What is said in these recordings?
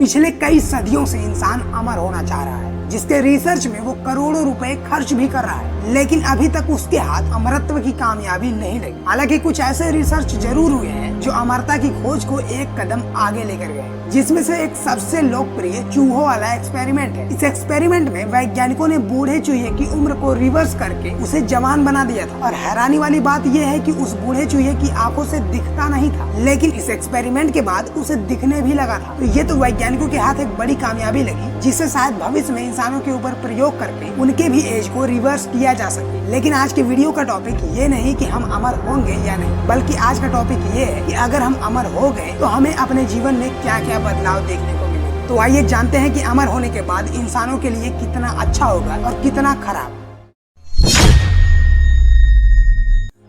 पिछले कई सदियों से इंसान अमर होना चाह रहा है, जिसके रिसर्च में वो करोड़ों रुपए खर्च भी कर रहा है, लेकिन अभी तक उसके हाथ अमरत्व की कामयाबी नहीं लगी। हालांकि कुछ ऐसे रिसर्च जरूर हुए हैं जो अमरता की खोज को एक कदम आगे लेकर गए, जिसमें से एक सबसे लोकप्रिय चूहों वाला एक्सपेरिमेंट है। इस एक्सपेरिमेंट में वैज्ञानिकों ने बूढ़े चूहे की उम्र को रिवर्स करके उसे जवान बना दिया था। और हैरानी वाली बात यह है कि उस बूढ़े चूहे की आंखों से दिखता नहीं था, लेकिन इस एक्सपेरिमेंट के बाद उसे दिखने भी लगा था। तो ये तो वैज्ञानिकों के हाथ एक बड़ी कामयाबी लगी, जिससे शायद भविष्य में इंसानों के ऊपर प्रयोग करके उनके भी एज को रिवर्स किया जा सके। लेकिन आज के वीडियो का टॉपिक ये नहीं कि हम अमर होंगे या नहीं, बल्कि आज का टॉपिक ये है कि अगर हम अमर हो गए तो हमें अपने जीवन में क्या क्या बदलाव देखने को मिले। तो आइए जानते हैं कि अमर होने के बाद इंसानों के लिए कितना अच्छा होगा और कितना खराब।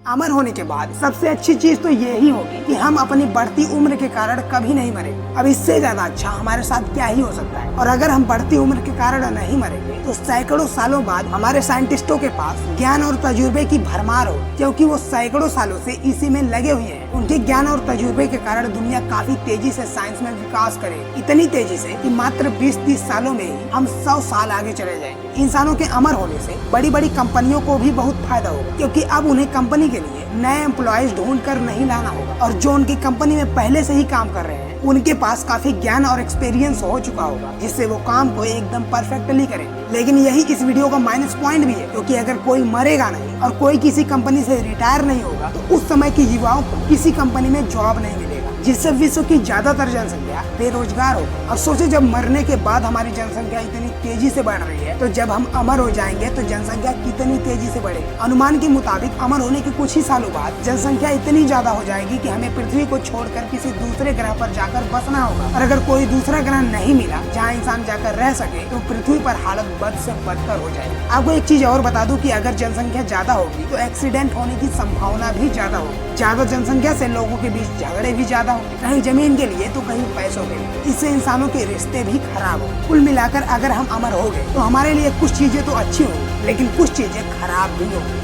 अमर होने के बाद सबसे अच्छी चीज तो यही होगी कि हम अपनी बढ़ती उम्र के कारण कभी नहीं मरेंगे। अब इससे ज्यादा अच्छा हमारे साथ क्या ही हो सकता है। और अगर हम बढ़ती उम्र के कारण नहीं मरेंगे तो सैकड़ों सालों बाद हमारे साइंटिस्टों के पास ज्ञान और तजुर्बे की भरमार हो, क्योंकि वो सैकड़ों सालों से इसी में लगे हुए हैं। उनके ज्ञान और तजुर्बे के कारण दुनिया काफी तेजी से साइंस में विकास करेगी, इतनी तेजी से कि मात्र 20-30 सालों में ही हम 100 साल आगे चले जाएंगे। इंसानों के अमर होने से बड़ी बड़ी कंपनियों को भी बहुत फायदा होगा, क्योंकि अब उन्हें कंपनी के लिए नए एम्प्लॉयज ढूंढ कर नहीं लाना होगा, और जो उनकी कंपनी में पहले से ही काम कर रहे हैं उनके पास काफी ज्ञान और एक्सपीरियंस हो चुका होगा, जिससे वो काम को एकदम परफेक्टली करेंगे। लेकिन यही इस वीडियो का माइनस पॉइंट भी है, क्योंकि अगर कोई मरेगा नहीं और कोई किसी कंपनी से रिटायर नहीं होगा तो उस समय के युवाओं को किसी कंपनी में जॉब नहीं मिलेगा, जिससे विश्व की ज्यादातर जनसंख्या बेरोजगार होगी। और सोचे, जब मरने के बाद हमारी जनसंख्या इतनी तेजी से बढ़ रही है, तो जब हम अमर हो जाएंगे तो जनसंख्या कितनी तेजी से बढ़ेगी। अनुमान के मुताबिक अमर होने के कुछ ही सालों बाद जनसंख्या इतनी ज्यादा हो जाएगी कि हमें पृथ्वी को छोड़कर किसी दूसरे ग्रह पर जाकर बसना होगा। और अगर कोई दूसरा ग्रह नहीं मिला जहाँ इंसान जाकर रह सके तो पृथ्वी पर हालत बद से बदतर हो जाएगी। आपको एक चीज और बता दूं कि अगर जनसंख्या ज्यादा होगी तो एक्सीडेंट होने की संभावना भी ज्यादा होगी। ज्यादा जनसंख्या से लोगों के बीच झगड़े भी ज्यादा होंगे, कहीं जमीन के लिए तो कहीं पैसों के लिए। इससे इंसानों के रिश्ते भी खराब हो। कुल मिलाकर अगर हम अमर हो गए तो हमारे लिए कुछ चीजें तो अच्छी होंगी, लेकिन कुछ चीजें खराब भी होंगी।